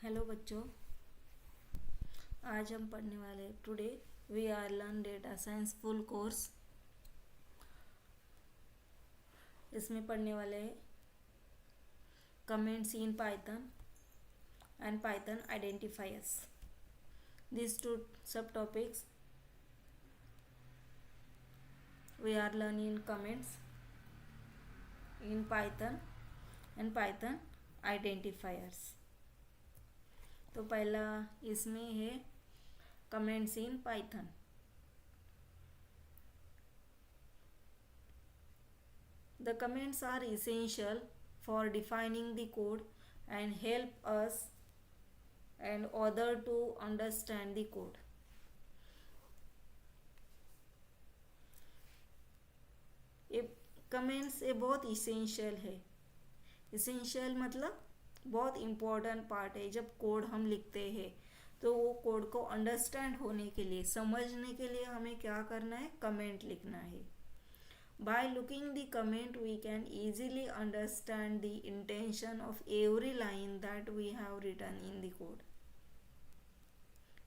Hello बच्चों, आज हम पढ़ने वाले today we are learn data science full course. इसमें पढ़ने वाले comments in Python and Python identifiers. This two subtopics we are learn in comments in Python and Python identifiers. तो पहला इसमें है comments in Python. The comments are essential for defining the code and help us and other to understand the code. ये comments ये बहुत essential है। Essential मतलब बहुत इम्पोर्टेंट पार्ट है। जब कोड हम लिखते हैं तो वो कोड को अंडरस्टैंड होने के लिए, समझने के लिए हमें क्या करना है, कमेंट लिखना है। By looking the comment, we can easily understand the intention of every line that we have written in the code.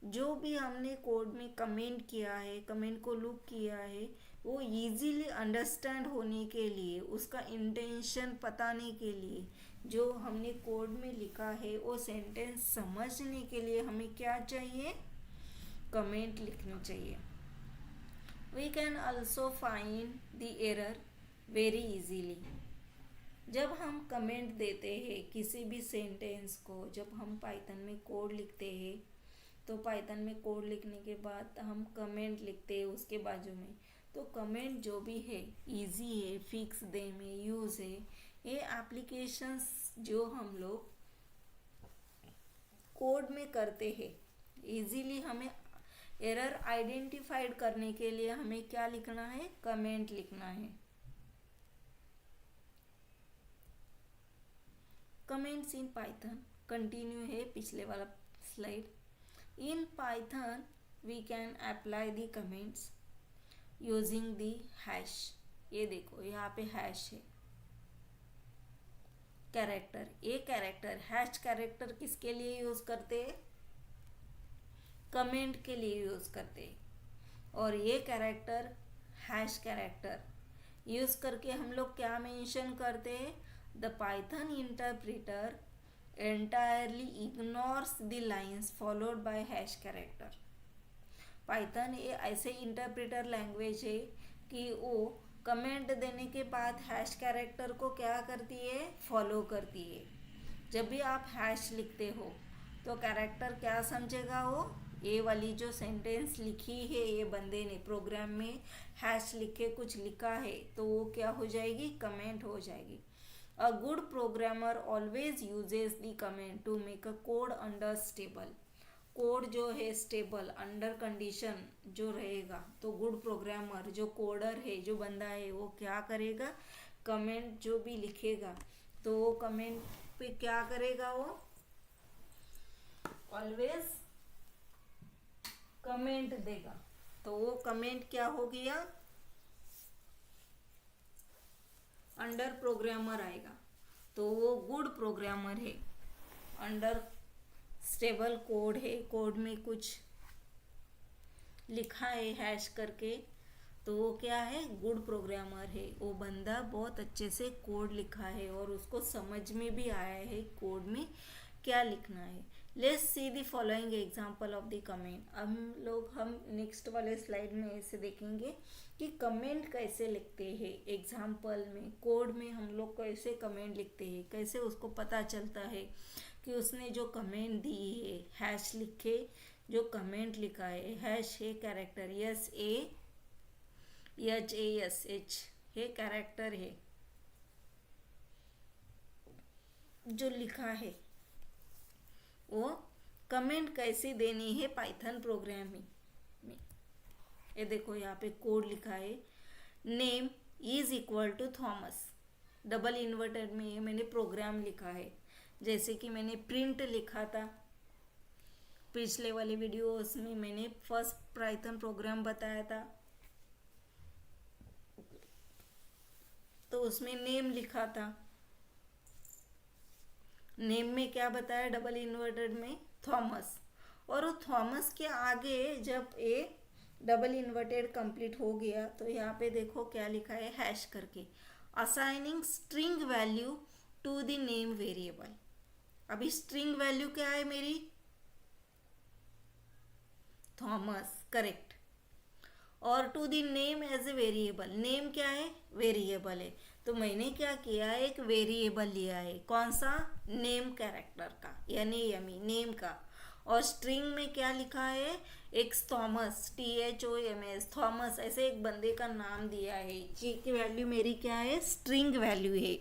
जो भी हमने कोड में कमेंट किया है, कमेंट को लुक किया है, वो इजीली अंडरस्टैंड होने के लिए, उसका इंटेंशन बताने के लिए, जो हमने कोड में लिखा है वो सेंटेंस समझने के लिए हमें क्या चाहिए, कमेंट लिखना चाहिए। We can also find the error very easily. जब हम कमेंट देते हैं किसी भी सेंटेंस को, जब हम पाइथन में कोड लिखते हैं तो पाइथन में कोड लिखने के बाद हम कमेंट लिखते हैं उसके बाजू में। तो कमेंट जो भी है इजी है, फिक्स देम है, यूज़ है। ये एप्लीकेशंस जो हम लोग कोड में करते हैं, इजीली हमें एरर आइडेंटिफाइड करने के लिए हमें क्या लिखना है, कमेंट लिखना है। कमेंट्स इन पाइथन कंटिन्यू है पिछले वाला slide. In Python we can apply the comments using the hash. ये देखो यहाँ पे हैश है, कैरेक्टर। ये कैरेक्टर हैश कैरेक्टर किसके लिए यूज करते हैं, कमेंट के लिए यूज़ करते हैं। और ये कैरेक्टर हैश कैरेक्टर यूज़ करके हम लोग क्या मेंशन करते हैं, the Python interpreter entirely ignores the lines followed by hash character. Python ये ऐसे इंटरप्रेटर लैंग्वेज है कि वो कमेंट देने के बाद हैश कैरेक्टर को क्या करती है, फॉलो करती है। जब भी आप हैश लिखते हो तो कैरेक्टर क्या समझेगा, वो ये वाली जो सेंटेंस लिखी है ये बंदे ने प्रोग्राम में हैश लिखे कुछ लिखा है तो वो क्या हो जाएगी, कमेंट हो जाएगी। A good programmer always uses the comment to make a code understandable. Code जो है स्टेबल अंडर कंडीशन जो रहेगा, तो गुड प्रोग्रामर जो कोडर है, जो बंदा है, वो क्या करेगा, कमेंट जो भी लिखेगा तो वो कमेंट पे क्या करेगा, वो ऑलवेज कमेंट देगा। तो वो कमेंट क्या हो गया, अंडर प्रोग्रामर आएगा, तो वो गुड प्रोग्रामर है। अंडर स्टेबल कोड है, कोड में कुछ लिखा है हैश करके, तो वो क्या है, गुड प्रोग्रामर है। वो बंदा बहुत अच्छे से कोड लिखा है और उसको समझ में भी आया है कोड में क्या लिखना है। Let's see the following example of the comment. हम नेक्स्ट वाले स्लाइड में ऐसे देखेंगे कि कमेंट कैसे लिखते हैं। एग्जाम्पल में कोड में हम लोग कैसे कमेंट लिखते हैं, कैसे उसको पता चलता है कि उसने जो कमेंट दी है, हैश लिखे जो कमेंट लिखा है, हैश है कैरेक्टर, SAHASH है कैरेक्टर है जो लिखा है, वो कमेंट कैसे देनी है पाइथन प्रोग्रामिंग में। ये देखो यहाँ पे कोड लिखा है, name is equal to Thomas, double inverted में ये मैंने प्रोग्राम लिखा है। जैसे कि मैंने प्रिंट लिखा था पिछले वाले वीडियोस में, मैंने फर्स्ट पाइथन प्रोग्राम बताया था, तो उसमें नेम लिखा था। नेम में क्या बताया डबल इन्वर्टेड में, थॉमस। और वो थॉमस के आगे जब ए डबल इन्वर्टेड कंप्लीट हो गया तो यहाँ पे देखो क्या लिखा है, हैश करके assigning string value to the name variable. अभी स्ट्रिंग वैल्यू क्या है मेरी, थॉमस, करेक्ट। और to the name as a variable, name क्या है, वेरिएबल है। तो मैंने क्या किया, एक वेरिएबल लिया है, कौन सा, नेम कैरेक्टर का, यानी यमी नेम का। और स्ट्रिंग में क्या लिखा है, एक थॉमस, THOMS, थॉमस, ऐसे एक बंदे का नाम दिया है। जी की वैल्यू मेरी क्या है, स्ट्रिंग वैल्यू है।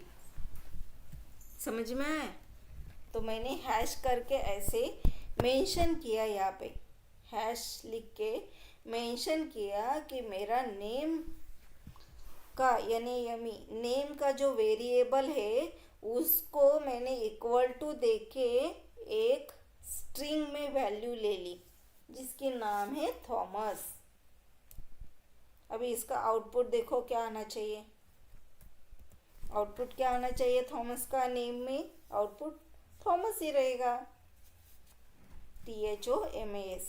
समझ में आया? तो मैंने हैश करके ऐसे मेंशन किया, यहाँ पे हैश लिख के मेंशन किया कि मेरा नेम का यानी यमी नेम का जो वेरिएबल है उसको मैंने इक्वल टू देके एक स्ट्रिंग में वैल्यू ले ली जिसकी नाम है थॉमस। अभी इसका आउटपुट देखो क्या आना चाहिए, आउटपुट क्या आना चाहिए, थॉमस का नेम में आउटपुट थॉमस ही रहेगा, THOMAS।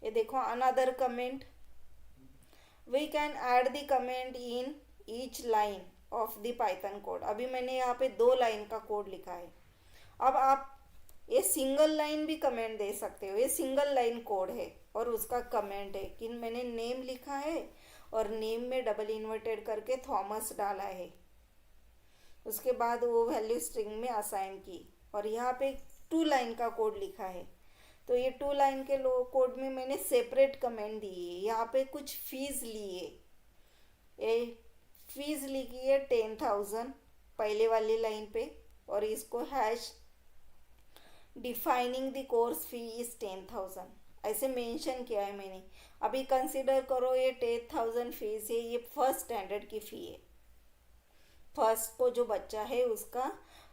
ये देखो another comment, we can add the comment in each line of the Python code. अभी मैंने यहाँ पे 2 लाइन का कोड लिखा है। अब आप ये सिंगल लाइन भी कमेंट दे सकते हो, ये सिंगल लाइन कोड है और उसका कमेंट है कि मैंने नेम लिखा है और नेम में डबल इन्वर्टेड करके थॉमस डाला है, उसके बाद वो वैल्यू स्ट्रिंग में असाइन की, और यहाँ पे 2 लाइन का कोड लिखा है। तो ये 2 लाइन के कोड में मैंने सेपरेट कमेंट दिए, यहाँ पे कुछ फीस लिए, ये फीस लिखी है 10,000 पहले वाली लाइन पे, और इसको hash defining the course fee is 10,000 ऐसे मेंशन किया है मैंने। अभी कंसिडर करो ये 10,000 फीस है, ये फर्स्ट स्टैंडर्ड की फ़ी है, फर्स्ट को जो बच्चा है उसका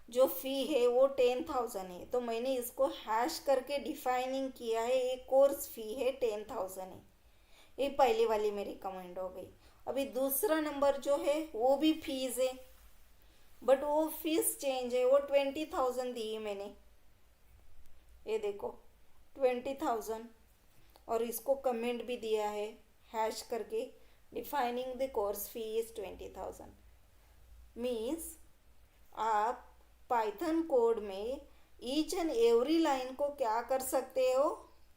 जो फ़ी है वो 10,000 है। तो मैंने इसको हैश करके डिफाइनिंग किया है, ये कोर्स फ़ी है 10,000 है। ये पहली वाली मेरी कमेंट हो गई। अभी दूसरा नंबर जो है वो भी फीस है, बट वो फीस चेंज है, वो 20,000 दी है मैंने, ये देखो 20,000, और इसको कमेंट भी दिया है हैश करके defining the course fee is 20,000। Means आप पाइथन कोड में ईच एंड एवरी लाइन को क्या कर सकते हो,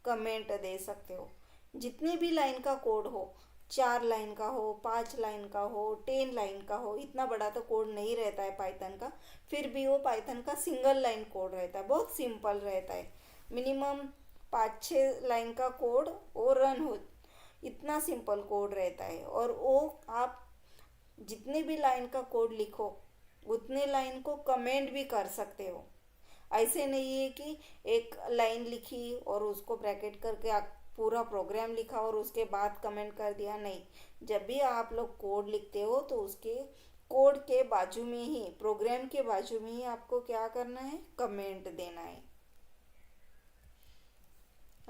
कमेंट दे सकते हो। जितने भी लाइन का कोड हो, 4 लाइन का हो, 5 लाइन का हो, 10 लाइन का हो, इतना बड़ा तो कोड नहीं रहता है पाइथन का, फिर भी वो पाइथन का सिंगल लाइन कोड रहता है, बहुत सिंपल रहता है। मिनिमम 5-6 लाइन का कोड वो रन हो, इतना सिंपल कोड रहता है। और वो आप जितने भी लाइन का कोड लिखो उतने लाइन को कमेंट भी कर सकते हो। ऐसे नहीं है कि एक लाइन लिखी और उसको ब्रैकेट करके आप पूरा प्रोग्राम लिखा और उसके बाद कमेंट कर दिया, नहीं। जब भी आप लोग कोड लिखते हो तो उसके कोड के बाजू में ही, प्रोग्राम के बाजू में ही आपको क्या करना है, कमेंट देना है।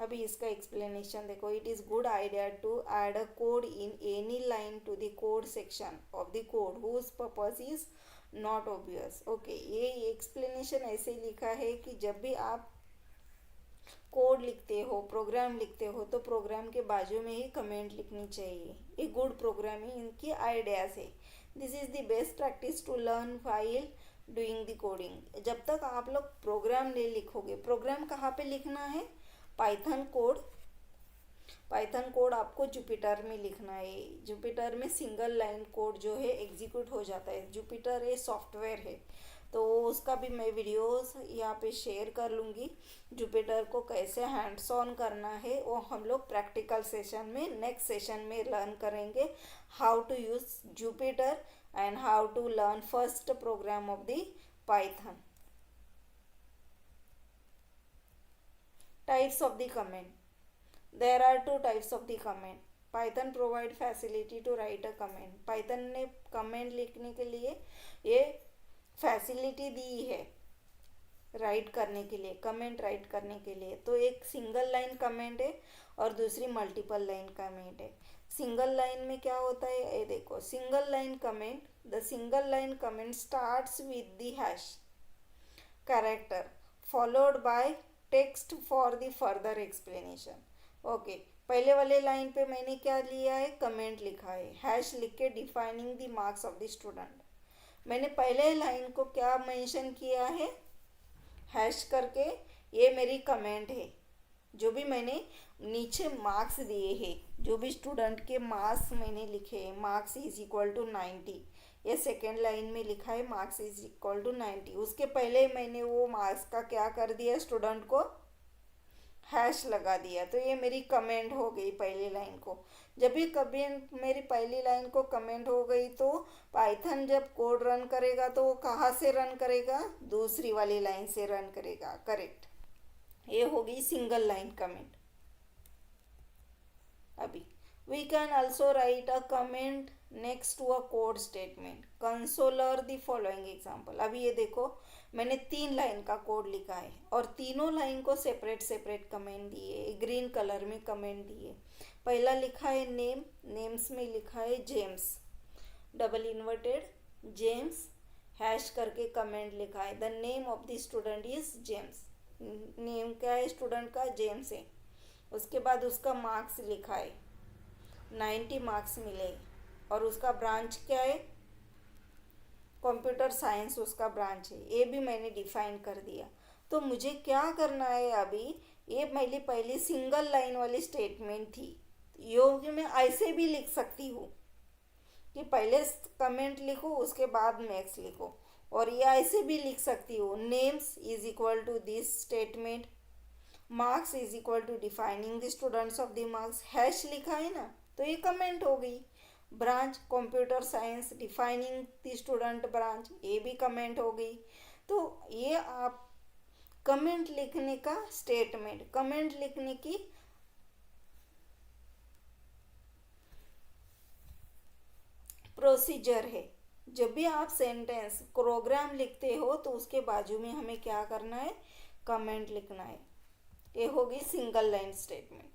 अभी इसका एक्सप्लेनेशन देखो, it is good idea to add a code in any line to the code section of the code whose purpose is not obvious. Okay, ये एक्सप्लेनेशन ऐसे लिखा है कि जब भी आप कोड लिखते हो, प्रोग्राम लिखते हो, तो प्रोग्राम के बाजू में ही कमेंट लिखनी चाहिए। ये गुड प्रोग्रामिंग इनकी आइडियाज है। This is the best practice to learn while doing the coding. जब तक आप लोग प्रोग्राम नहीं लिखोगे, प्रोग्राम कहाँ पे लिखना है, पाइथन कोड, पाइथन कोड आपको जुपिटर में लिखना है। जुपिटर में सिंगल लाइन कोड जो है एग्जीक्यूट हो जाता है। जुपिटर ये सॉफ्टवेयर है, तो उसका भी मैं वीडियोस यहाँ पे शेयर कर लूँगी। जुपिटर को कैसे हैंड्स ऑन करना है वो हम लोग प्रैक्टिकल सेशन में, नेक्स्ट सेशन में लर्न करेंगे, how to use Jupyter and how to learn first program of the Python. Types of the comment. There are 2 types of the comment. Python provide facility to write a comment. Python ने comment लिखने के लिए ये facility दी है right करने के लिए, comment right करने के लिए। तो एक सिंगल लाइन कमेंट है और दूसरी मल्टीपल लाइन कमेंट है। सिंगल लाइन में क्या होता है, ये देखो, single line comment, the single line comment starts with the hash character followed by text for the further explanation. Okay पहले वाले लाइन पे मैंने क्या लिया है, कमेंट लिखा है, हैश लिख के defining the marks of the student. मैंने पहले लाइन को क्या मेंशन किया है, हैश करके, ये मेरी कमेंट है। जो भी मैंने नीचे मार्क्स दिए हैं, जो भी स्टूडेंट के मार्क्स मैंने लिखे हैं, मार्क्स इज इक्वल टू 90, ये सेकेंड लाइन में लिखा है मार्क्स इज इक्वल टू 90। उसके पहले मैंने वो मार्क्स का क्या कर दिया, स्टूडेंट को हैश लगा दिया, तो ये मेरी कमेंट हो गई पहली लाइन को। जब भी कभी मेरी पहली लाइन को कमेंट हो गई तो पाइथन जब कोड रन करेगा तो वो कहाँ से रन करेगा, दूसरी वाली लाइन से रन करेगा। करेक्ट, ये होगी सिंगल लाइन कमेंट। अभी we can also write a comment next to a code statement consider the following example. अभी ये देखो मैंने 3 लाइन का कोड लिखा है और तीनों लाइन को सेपरेट सेपरेट कमेंट दिए, ग्रीन कलर में कमेंट दिए। पहला लिखा है नेम, नेम्स में लिखा है James, double inverted James, hash करके कमेंट लिखा है the name of the student is James. Name क्या है स्टूडेंट का, जेम्स है। उसके बाद उसका मार्क्स लिखा है, 90 मार्क्स मिले, और उसका ब्रांच क्या है, कंप्यूटर साइंस उसका ब्रांच है, ये भी मैंने डिफाइन कर दिया। तो मुझे क्या करना है अभी, ये मेरी पहली सिंगल लाइन वाली स्टेटमेंट थी, योग मैं ऐसे भी लिख सकती हूँ कि पहले कमेंट लिखो उसके बाद मैक्स लिखो, और ये ऐसे भी लिख सकती हूँ names is equal to this statement, marks is equal to defining the students of the marks, hash लिखा है ना तो ये कमेंट हो गई। Branch computer science defining the student branch, ये भी कमेंट हो गई। तो ये आप कमेंट लिखने का स्टेटमेंट, कमेंट लिखने की प्रोसीजर है। जब भी आप सेंटेंस प्रोग्राम लिखते हो तो उसके बाजू में हमें क्या करना है, कमेंट लिखना है। ये होगी सिंगल लाइन स्टेटमेंट।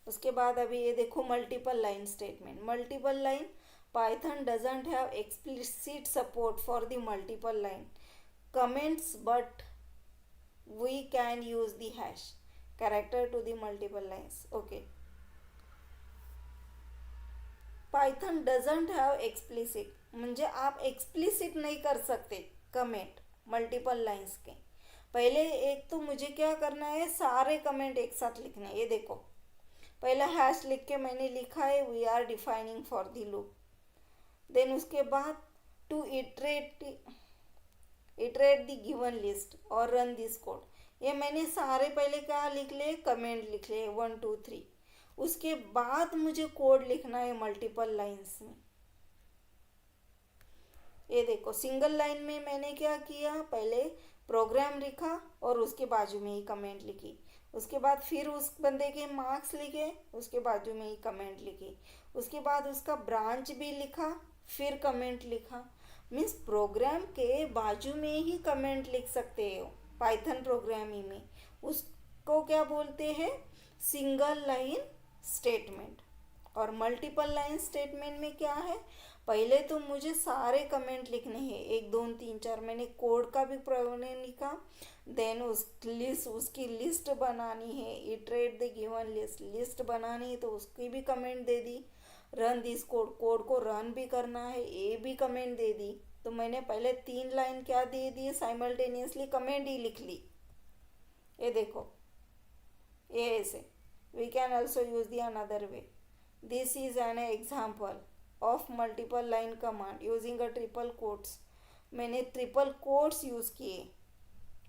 उसके बाद अभी ये देखो multiple line statement. Multiple line, Python doesn't have explicit support for the multiple line comments but we can use the hash character to the multiple lines. Okay, Python doesn't have explicit म्हणजे आप explicit नहीं कर सकते comment multiple lines के। पहले एक तो मुझे क्या करना है, सारे कमेंट एक साथ लिखने हैं। ये देखो पहला हैश लिख के मैंने लिखा है we are defining for the loop. Then उसके बाद to iterate the given list और रन दिस कोड, ये मैंने सारे पहले क्या लिख ले, कमेंट लिख ले 1 2 3। उसके बाद मुझे कोड लिखना है मल्टीपल लाइन्स में। ये देखो सिंगल लाइन में मैंने क्या किया, पहले प्रोग्राम लिखा और उसके बाजू में ही कमेंट लिखी। उसके बाद फिर उस बंदे के मार्क्स लिखे, उसके बाजू में ही कमेंट लिखी। उसके बाद उसका ब्रांच भी लिखा, फिर कमेंट लिखा। मीन्स प्रोग्राम के बाजू में ही कमेंट लिख सकते हो पाइथन प्रोग्रामिंग में। उसको क्या बोलते हैं, सिंगल लाइन स्टेटमेंट। और मल्टीपल लाइन स्टेटमेंट में क्या है, पहले तो मुझे सारे कमेंट लिखने हैं 1 2 3 4। मैंने कोड का भी प्रोग्राम लिखा, देन उसकी लिस्ट बनानी है, iterate the given list, list बनानी है तो उसकी भी comment they the. Run this code, code को रन भी करना है, ये भी कमेंट दे दी। तो मैंने पहले 3 लाइन क्या दे दी, साइमल्टेनियसली कमेंट ही लिख ली। ये देखो ये ऐसे। We can also use the another way. This is an example of multiple line command using a triple quotes. मैंने ट्रिपल कोट्स यूज़ किए।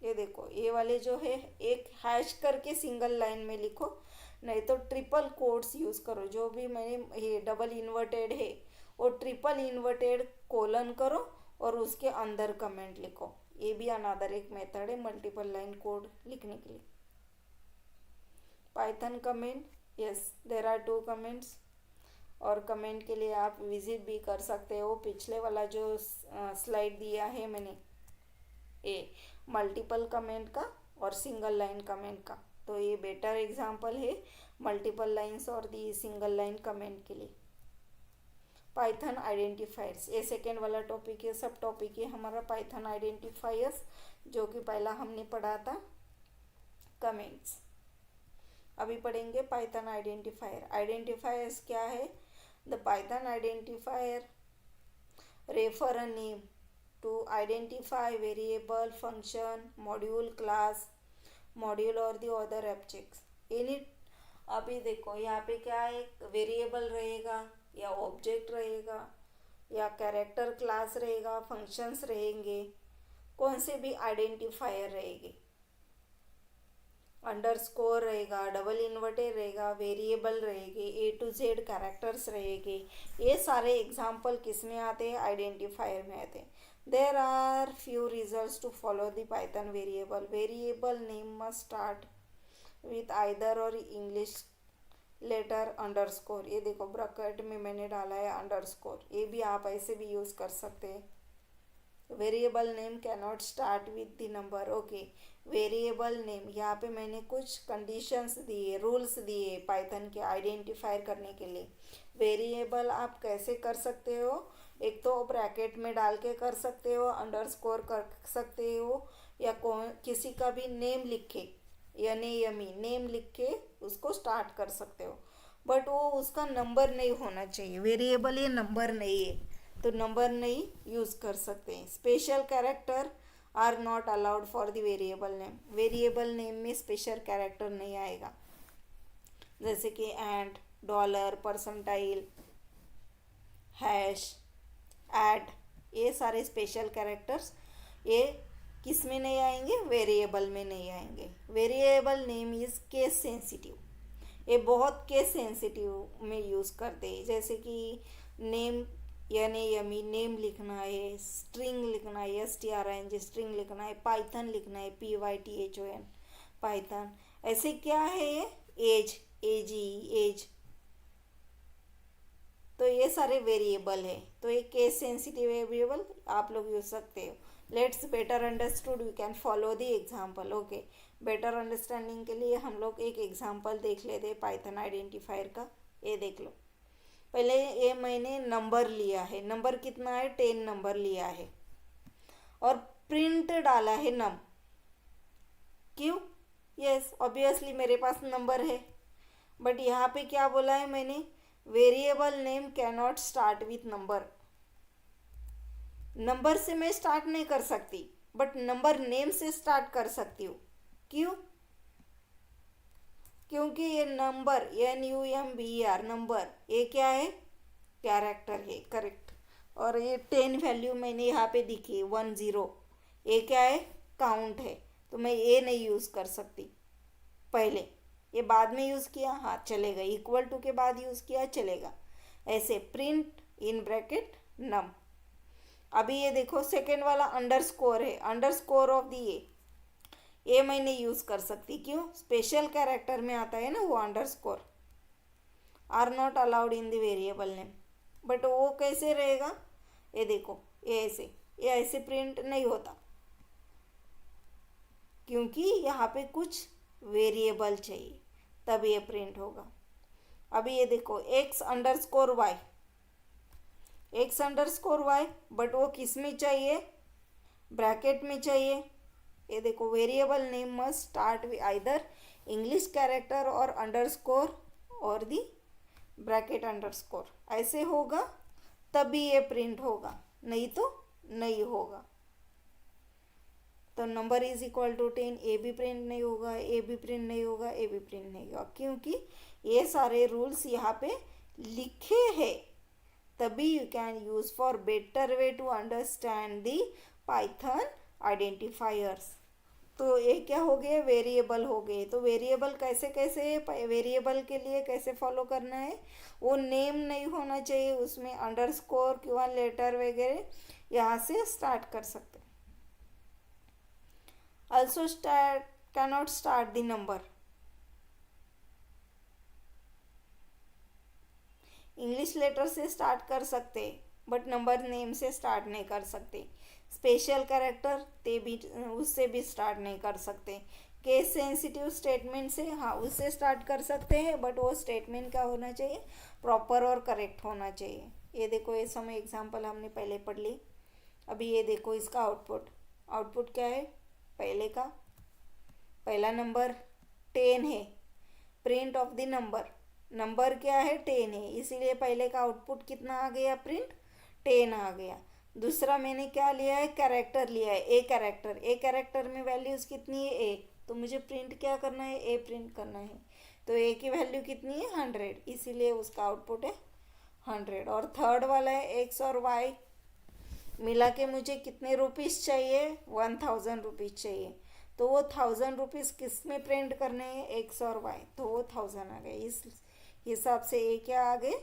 ये देखो ये वाले जो है एक हैश करके सिंगल लाइन में लिखो, नहीं तो ट्रिपल कोट्स यूज़ करो। जो भी मैंने ये डबल इन्वर्टेड है वो ट्रिपल इन्वर्टेड कोलन करो और उसके अंदर कमेंट लिखो। ये भी अनदर एक मेथड है मल्टीपल लाइन कोड लिखने के लिए। Python comment, yes there are 2 comments. और कमेंट के लिए आप विजिट भी कर सकते हो पिछले वाला जो स्लाइड दिया है मैंने, ए मल्टीपल कमेंट का और सिंगल लाइन कमेंट का। तो ये बेटर एग्जांपल है मल्टीपल लाइंस और दी सिंगल लाइन कमेंट के लिए। पाइथन आइडेंटिफायर्स, ये सेकेंड वाला टॉपिक है, सब टॉपिक है हमारा पाइथन आइडेंटिफायर्स, जो कि पहला हमने पढ़ा था कमेंट्स। अभी पढ़ेंगे पाइथन आइडेंटिफायर। आइडेंटिफायर्स क्या है? The Python identifier refer a name to identify variable, function, module, class, module और दी अदर ऑब्जेक्ट्स एनी। अभी देखो यहाँ पे क्या है, वेरिएबल रहेगा या ऑब्जेक्ट रहेगा या कैरेक्टर क्लास रहेगा, फंक्शंस रहेंगे, कौन से भी आइडेंटिफायर रहेंगे, अंडरस्कोर रहेगा, डबल इन्वर्टेड रहेगा, वेरिएबल रहेंगे, A to Z कैरेक्टर्स रहेंगे। ये सारे एग्जाम्पल किस में आते हैं? आइडेंटिफायर में आते हैं। There are few results to follow the Python variable. Variable name must start with either or English letter underscore. ये देखो ब्रैकेट में मैंने डाला है अंडरस्कोर, ये भी आप ऐसे भी यूज़ कर सकते हैं। Variable name cannot start with the number. Okay, variable name, यहाँ पे मैंने कुछ कंडीशंस दिए, रूल्स दिए पाइथन के आइडेंटिफायर करने के लिए। वेरिएबल आप कैसे कर सकते हो? एक तो ब्रैकेट में डाल के कर सकते हो, अंडरस्कोर कर सकते हो, या किसी का भी नेम लिख के, यमी नेम लिख के उसको स्टार्ट कर सकते हो, बट वो उसका नंबर नहीं होना चाहिए। वेरिएबल ये नंबर नहीं है, तो नंबर नहीं यूज़ कर सकते हैं। Special character are not allowed for the variable name. Variable name में स्पेशल कैरेक्टर नहीं आएगा, जैसे कि and, dollar, percentile, hash, add, ये सारे स्पेशल कैरेक्टर्स ये किस में नहीं आएंगे? वेरिएबल में नहीं आएंगे। Variable name is case sensitive, ये बहुत केस सेंसिटिव में यूज़ करते हैं, जैसे कि नेम यमी नेम लिखना है, स्ट्रिंग लिखना है, string स्ट्रिंग लिखना है, पाइथन लिखना है, python पाइथन। ऐसे क्या है ये? एज, एज, तो ये सारे वेरिएबल है, तो ये केस सेंसिटिव वेरिएबल आप लोग यूज सकते हो। Let's better understood we can follow the example. Okay, better understanding के लिए हम लोग एक एग्जाम्पल देख लेते हैं पाइथन आइडेंटिफायर का। ये देख लो, पहले ये मैंने नंबर लिया है, नंबर कितना है? 10 नंबर लिया है और प्रिंट डाला है नम। क्यों? यस, ऑब्वियसली मेरे पास नंबर है, बट यहाँ पे क्या बोला है मैंने? Variable name cannot start with number. Number से मैं स्टार्ट नहीं कर सकती, बट नंबर नेम से स्टार्ट कर सकती हूँ। क्यों? क्योंकि ये नंबर NUMBR नंबर, ये क्या है? कैरेक्टर है, करेक्ट। और ये 10 वैल्यू मैंने यहाँ पे दिखी 10, ये क्या है? काउंट है, तो मैं ये नहीं यूज़ कर सकती पहले, ये बाद में यूज़ किया, हाँ चलेगा, इक्वल टू के बाद यूज़ किया चलेगा। ऐसे प्रिंट इन ब्रैकेट नम। अभी ये देखो सेकेंड वाला अंडरस्कोर है, अंडरस्कोर ऑफ दी ये मैं नहीं यूज़ कर सकती। क्यों? स्पेशल कैरेक्टर में आता है ना वो underscore, are not allowed in the variable name. But वो कैसे रहेगा? ये देखो, ये ऐसे प्रिंट नहीं होता, क्योंकि यहाँ पे कुछ वेरिएबल चाहिए, तब ये प्रिंट होगा। अभी ये देखो x_y, x_y, बट वो किस में चाहिए? ब्रैकेट में चाहिए। ये देखो, variable name must start with either English character और अंडरस्कोर और दी ब्रैकेट अंडरस्कोर। ऐसे होगा तभी ये प्रिंट होगा, नहीं तो नहीं होगा। तो नंबर इज इक्वल टू 10, ए भी प्रिंट नहीं होगा, ए भी प्रिंट नहीं होगा, ए भी प्रिंट नहीं होगा, क्योंकि ये सारे रूल्स यहाँ पे लिखे हैं। तभी you can use for better way to understand the Python identifiers. तो ये क्या हो गए? वेरिएबल हो गए। तो वेरिएबल कैसे वेरिएबल के लिए कैसे फॉलो करना है? वो नेम नहीं होना चाहिए, उसमें अंडरस्कोर किंवा लेटर वगैरह यहाँ से स्टार्ट कर सकते। Also cannot start the number. English letter से स्टार्ट कर सकते, बट नंबर नेम से स्टार्ट नहीं कर सकते। स्पेशल कैरेक्टर ते भी उससे भी स्टार्ट नहीं कर सकते। केस सेंसिटिव स्टेटमेंट से हाँ उससे स्टार्ट कर सकते हैं, बट वो स्टेटमेंट क्या होना चाहिए? प्रॉपर और करेक्ट होना चाहिए। ये देखो, ये समय एग्जाम्पल हमने पहले पढ़ ली। अभी ये देखो इसका आउटपुट। आउटपुट क्या है? पहले का पहला नंबर 10 है, print of the number. Number क्या है? 10 है, इसीलिए पहले का आउटपुट कितना आ गया? प्रिंट 10 आ गया। दूसरा मैंने क्या लिया है? कैरेक्टर लिया है, ए कैरेक्टर। ए कैरेक्टर में वैल्यूज़ कितनी है? ए। तो मुझे प्रिंट क्या करना है? ए प्रिंट करना है। तो ए की वैल्यू कितनी है? 100, इसीलिए उसका आउटपुट है 100। और थर्ड वाला है एक्स और वाई, मिला के मुझे कितने रुपीज़ चाहिए? 1000 रुपीज़ चाहिए। तो वो 1000 रुपीज़ किस में प्रिंट करने हैं? एक्स और वाई, तो वो 1000 आ गए। इस हिसाब से ये क्या आ गए?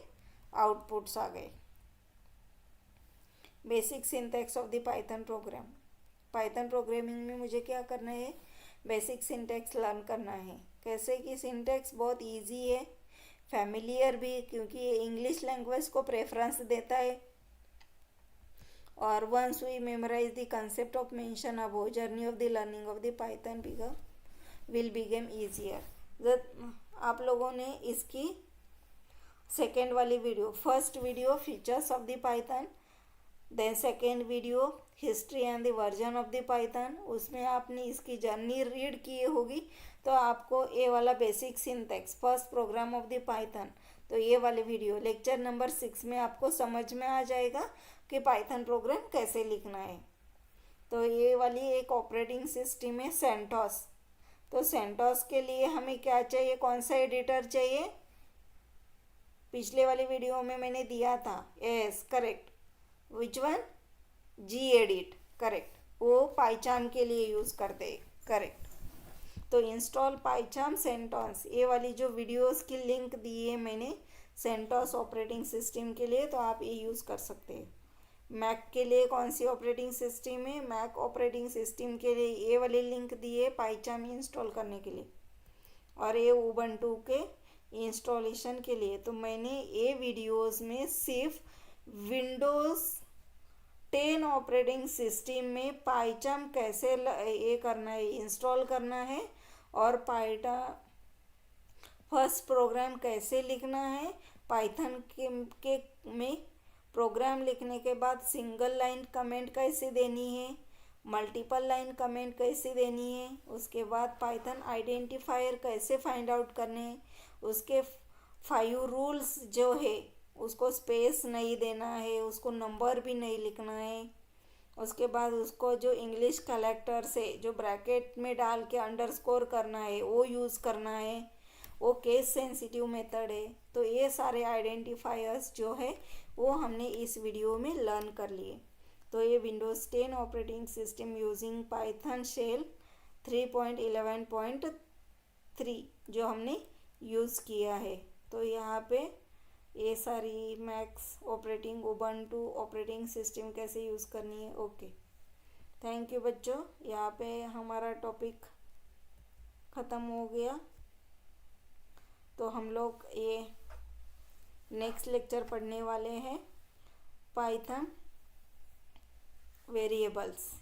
आउटपुट्स आ गए। Basic syntax of the Python programme. Python programming में मुझे क्या करना है? बेसिक सिंटैक्स लर्न करना है। कैसे कि सिंटैक्स बहुत इजी है, फैमिलियर भी, क्योंकि ये इंग्लिश लैंग्वेज को प्रेफरेंस देता है। और once we memorise the concept of mention above, journey of the learning of the Python will become easier. जब आप लोगों ने इसकी सेकेंड वाली video, first video features of the Python, then second video history and the version of the Python, उसमें आपने इसकी journey read की होगी। तो आपको ये वाला basic syntax, first program of the Python, तो ये वाले वीडियो लेक्चर नंबर 6 में आपको समझ में आ जाएगा कि पाइथन प्रोग्राम कैसे लिखना है। तो ये वाली एक ऑपरेटिंग सिस्टम है सेंटोस। तो सेंटोस के लिए हमें क्या चाहिए? कौन सा एडिटर चाहिए? पिछले वाली वीडियो में मैंने दिया था, यस करेक्ट। Which one? जी एडिट, करेक्ट। वो पाइचाम के लिए यूज़ करते हैं, करेक्ट। तो इंस्टॉल पाइचाम सेंटोस, ये वाली जो वीडियोस की लिंक दी है मैंने सेंटोस ऑपरेटिंग सिस्टम के लिए, तो आप ये यूज़ कर सकते हैं। मैक के लिए कौन सी ऑपरेटिंग सिस्टम है? मैक ऑपरेटिंग सिस्टम के लिए ये वाली लिंक दी है पाइचाम इंस्टॉल करने के लिए, और ये उबंटू के इंस्टॉलेशन के लिए। तो मैंने ये वीडियोस में सिर्फ विंडोज़ 10 ऑपरेटिंग सिस्टम में पाइचाम कैसे ये करना है, इंस्टॉल करना है, और फर्स्ट प्रोग्राम कैसे लिखना है, पाइथन के में प्रोग्राम लिखने के बाद सिंगल लाइन कमेंट कैसे देनी है, मल्टीपल लाइन कमेंट कैसे देनी है, उसके बाद पाइथन आइडेंटिफायर कैसे फाइंड आउट करने हैं, उसके 5 रूल्स जो है, उसको स्पेस नहीं देना है, उसको नंबर भी नहीं लिखना है। उसके बाद उसको जो इंग्लिश कलेक्टर से जो ब्रैकेट में डाल के अंडरस्कोर करना है वो यूज़ करना है, वो केस सेंसिटिव मेथड है। तो ये सारे आइडेंटिफायर्स जो है वो हमने इस वीडियो में लर्न कर लिए। तो ये Windows 10 operating system using Python shell 3.11.3 जो हमने यूज़ किया है। तो यहाँ पे ये सारी max operating, Ubuntu operating system कैसे यूज़ करनी है। ओके, थैंक यू बच्चों। यहाँ पे हमारा टॉपिक ख़त्म हो गया। तो हम लोग ये नेक्स्ट लेक्चर पढ़ने वाले हैं पाइथन वेरिएबल्स।